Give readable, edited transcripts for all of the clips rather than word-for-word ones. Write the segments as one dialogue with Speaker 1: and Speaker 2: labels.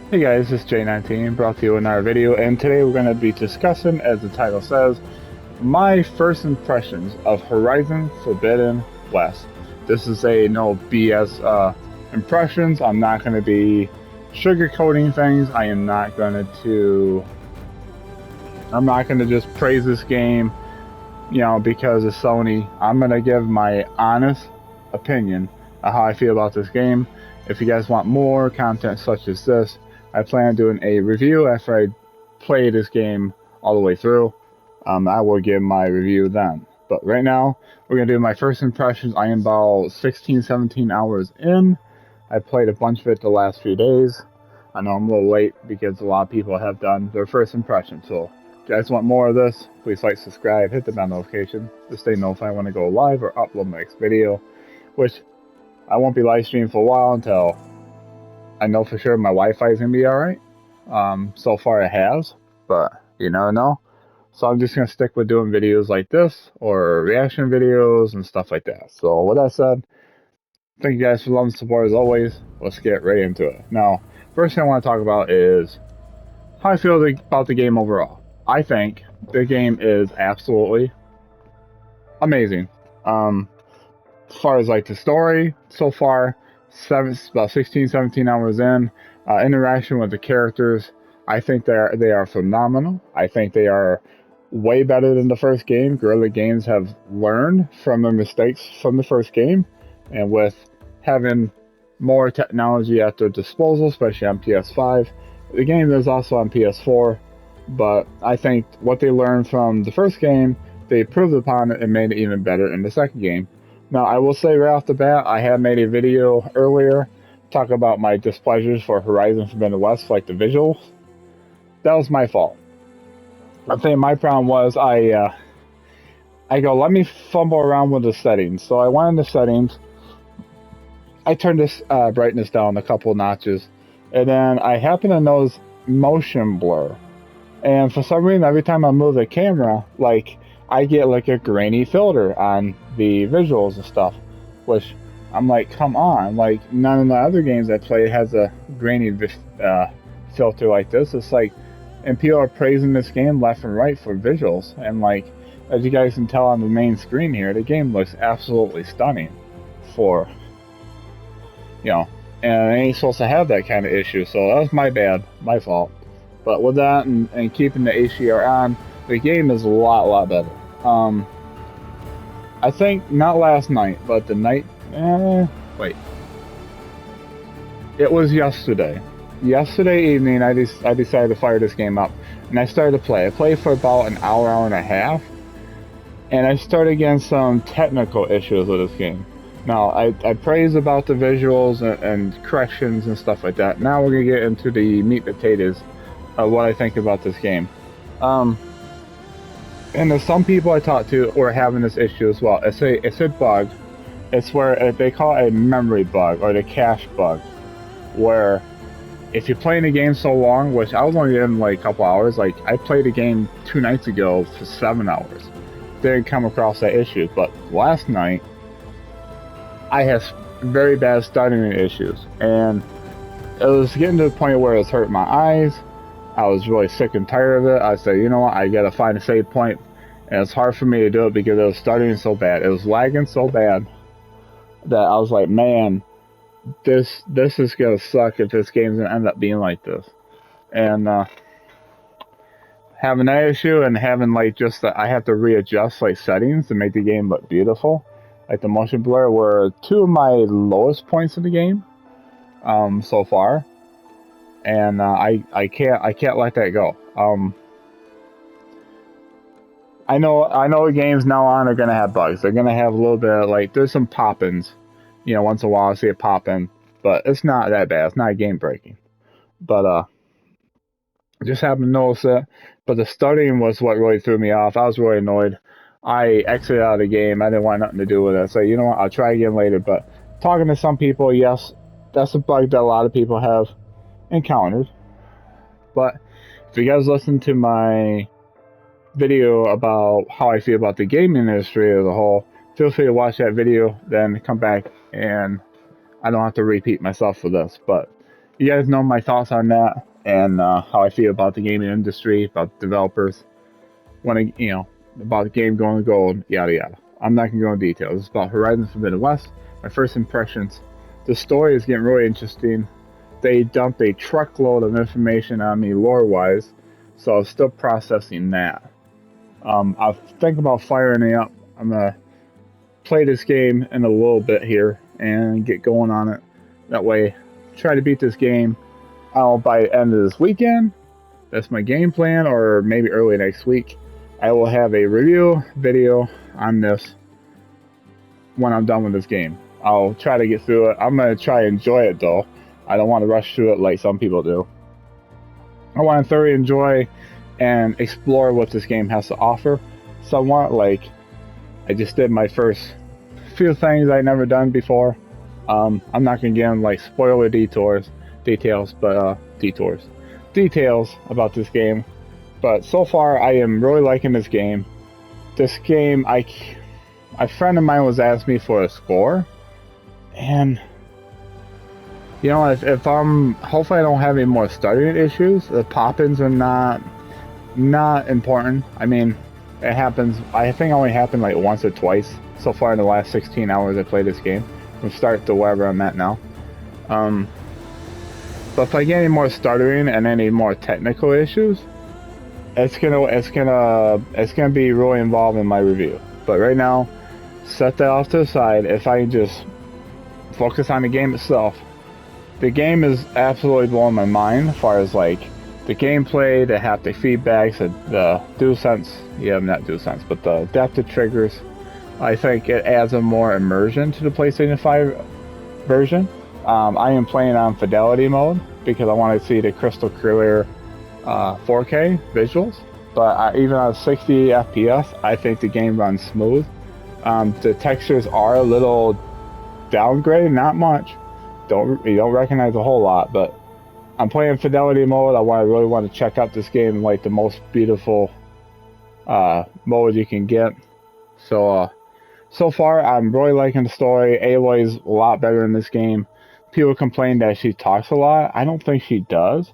Speaker 1: Hey guys, this is J19 brought to you in our video, and today we're going to be discussing, as the title says, my first impressions of Horizon Forbidden West. This is a no BS impressions. I'm not going to be sugarcoating things. I'm not going to just praise this game, because it's Sony. I'm going to give my honest opinion of how I feel about this game. If you guys want more content such as this, I plan on doing a review after I play this game all the way through. I will give my review then. But right now, we're going to do my first impressions. I am about 16, 17 hours in. I played a bunch of it the last few days. I know I'm a little late because a lot of people have done their first impression. So if you guys want more of this, please like, subscribe, hit the bell notification to stay notified when I go live or upload my next video, which I won't be live streaming for a while until I know for sure my Wi-Fi is going to be alright. So far it has, but you never know. So I'm just going to stick with doing videos like this or reaction videos and stuff like that. So with that said, thank you guys for love and support as always. Let's get right into it. Now, first thing I want to talk about is how I feel about the game overall. I think the game is absolutely amazing. As far as like the story, so far, about 16, 17 hours in, interaction with the characters, I think they are phenomenal. I think they are way better than the first game. Guerrilla Games have learned from their mistakes from the first game, and with having more technology at their disposal, especially on PS5, the game is also on PS4. But I think what they learned from the first game, they improved upon it and made it even better in the second game. Now, I will say right off the bat, I have made a video earlier talking about my displeasures for Horizon Forbidden West, like the visuals. That was my fault. I think my problem was I go, let me fumble around with the settings. So I went in the settings. I turned this brightness down a couple notches, and then I happen to notice motion blur. And for some reason, every time I move the camera, like I get like a grainy filter on the visuals and stuff, which I'm like, come on! Like none of the other games I play has a grainy filter like this. It's like, and people are praising this game left and right for visuals, and like as you guys can tell on the main screen here, the game looks absolutely stunning. For and it ain't supposed to have that kind of issue, so that was my bad, my fault. But with that and keeping the HDR on, the game is a lot better. I think not last night, but the night. Wait. It was yesterday. Yesterday evening, I decided to fire this game up, and I started to play. I played for about an hour, hour and a half, and I started getting some technical issues with this game. Now, I praise about the visuals and corrections and stuff like that. Now we're gonna get into the meat and potatoes of what I think about this game. And there's some people I talked to who are having this issue as well. It's a bug. It's where they call it a memory bug or the cache bug, where if you're playing the game so long, which I was only in like a couple hours, like I played a game 2 nights ago for 7 hours. Didn't come across that issue, but last night I had very bad stuttering issues, and it was getting to the point where it was hurting my eyes. I was really sick and tired of it. I said, you know what, I gotta find a save point, and it's hard for me to do it because it was stuttering so bad. It was lagging so bad that I was like, man, this is gonna suck if this game's gonna end up being like this. And having that issue and having like just that I have to readjust like settings to make the game look beautiful, like the motion blur, were two of my lowest points of the game so far, and I can't let that go. I know games now on are gonna have bugs. They're gonna have a little bit of, like, there's some pop-ins, once in a while I see a pop-in, but it's not that bad. It's not game breaking. But I just happened to notice it. But the stuttering was what really threw me off. I was really annoyed. I exited out of the game. I didn't want nothing to do with it. So you know what? I'll try again later. But talking to some people, yes, that's a bug that a lot of people have encountered. But if you guys listen to my video about how I feel about the gaming industry as a whole, feel free to watch that video, then come back, and I don't have to repeat myself for this. But you guys know my thoughts on that and how I feel about the gaming industry, about developers, when about the game going gold, yada yada. I'm not gonna go into details. It's about Horizon Forbidden West. My first impressions. The story is getting really interesting. They dumped a truckload of information on me lore-wise, so I'm still processing that. I'll think about firing it up. I'm gonna play this game in a little bit here and get going on it. That way, try to beat this game out by the end of this weekend. That's my game plan, or maybe early next week. I will have a review video on this when I'm done with this game. I'll try to get through it. I'm going to try to enjoy it though. I don't want to rush through it like some people do. I want to thoroughly enjoy and explore what this game has to offer. Somewhat like I just did my first few things I'd never done before. I'm not going to get in like spoiler details about this game. But so far, I am really liking this game. This game, a friend of mine was asking me for a score, and you know, if I'm hopefully I don't have any more stuttering issues. The pop-ins are not important. I mean, it happens. I think it only happened like once or twice so far in the last 16 hours I played this game, from start to wherever I'm at now. But if I get any more stuttering and any more technical issues, it's gonna be really involved in my review. But right now, set that off to the side. If I just focus on the game itself, the game is absolutely blowing my mind as far as like the gameplay, the haptic feedbacks, the DualSense, not DualSense, but the adaptive triggers. I think it adds a more immersion to the PlayStation 5 version. I am playing on fidelity mode because I want to see the crystal clear 4K visuals, but even on 60 FPS, I think the game runs smooth. The textures are a little downgraded, not much. You don't recognize a whole lot, but I'm playing fidelity mode. I really want to check out this game in like the most beautiful mode you can get. So far, I'm really liking the story. Aloy's a lot better in this game. People complain that she talks a lot. I don't think she does.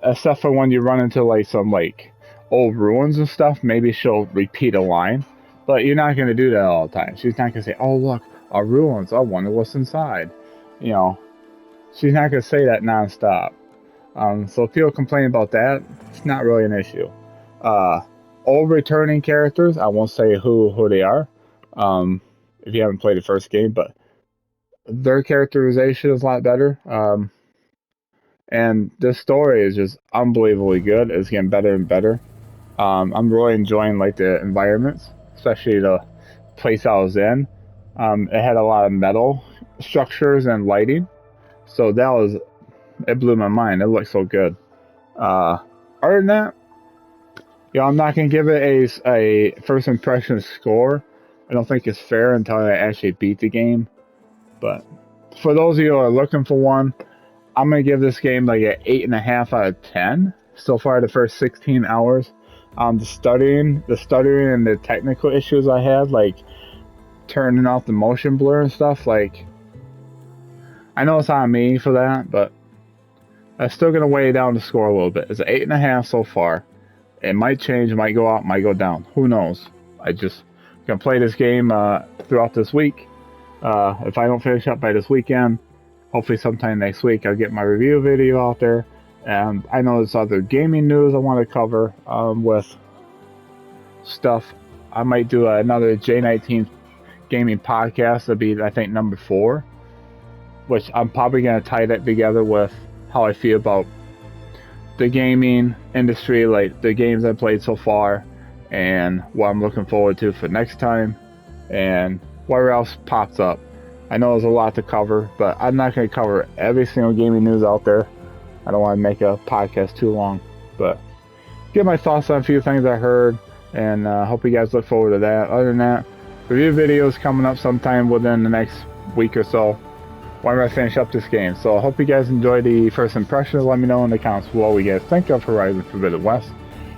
Speaker 1: Except for when you run into like some like old ruins and stuff, maybe she'll repeat a line, but you're not gonna do that all the time. She's not gonna say, "Oh look, our ruins. I wonder what's inside." You know, she's not gonna say that nonstop. So if people complain about that, it's not really an issue. Old returning characters, I won't say who they are. If you haven't played the first game, but their characterization is a lot better. And this story is just unbelievably good. It's getting better and better. I'm really enjoying like the environments, especially the place I was in. It had a lot of metal structures and lighting, so it blew my mind. It looked so good. Other than that, I'm not gonna give it a first impression score. I don't think it's fair until I actually beat the game. But for those of you who are looking for one, I'm gonna give this game like an 8.5 out of 10 so far. The first 16 hours, the stuttering, and the technical issues I had, like turning off the motion blur and stuff. Like, I know it's on me for that, but I'm still gonna weigh down the score a little bit. It's an 8.5 so far. It might change, it might go up, might go down. Who knows? I just gonna play this game throughout this week. If I don't finish up by this weekend, hopefully sometime next week I'll get my review video out there. And I know there's other gaming news I want to cover with stuff. I might do another J19 gaming podcast. That'll be, I think, number 4. Which I'm probably going to tie that together with how I feel about the gaming industry, like the games I played so far, and what I'm looking forward to for next time, and whatever else pops up. I know there's a lot to cover, but I'm not going to cover every single gaming news out there. I don't want to make a podcast too long, but get my thoughts on a few things I heard, and hope you guys look forward to that. Other than that, review videos coming up sometime within the next week or so whenever I finish up this game. So I hope you guys enjoy the first impressions. Let me know in the comments below what you guys think of Horizon Forbidden West.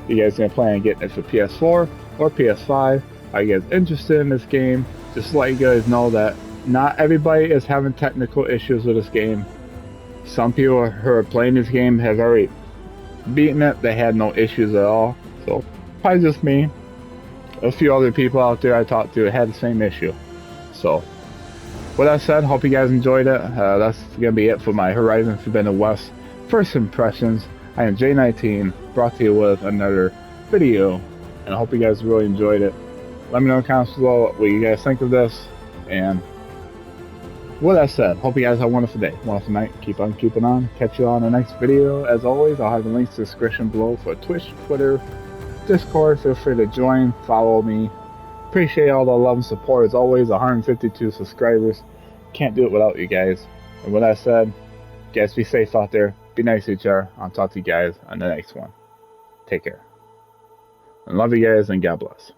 Speaker 1: You guys gonna plan on getting it for PS4 or PS5? Are you guys interested in this game? Just to let you guys know that not everybody is having technical issues with this game. Some people who are playing this game have already beaten it. They had no issues at all. So probably just me. A few other people out there I talked to had the same issue. So with that said, hope you guys enjoyed it. That's gonna be it for my Horizon Forbidden West first impressions. I am J19, brought to you with another video, and I hope you guys really enjoyed it. Let me know in the comments below what you guys think of this, and with that said, hope you guys have a wonderful day, wonderful night. Keep on keeping on. Catch you on the next video. As always, I'll have the links to the description below for Twitch, Twitter, Discord. Feel free to join, follow me. Appreciate all the love and support. As always, 152 subscribers. Can't do it without you guys. And with that said, guys, be safe out there. Be nice to each other. I'll talk to you guys on the next one. Take care. I love you guys, and God bless.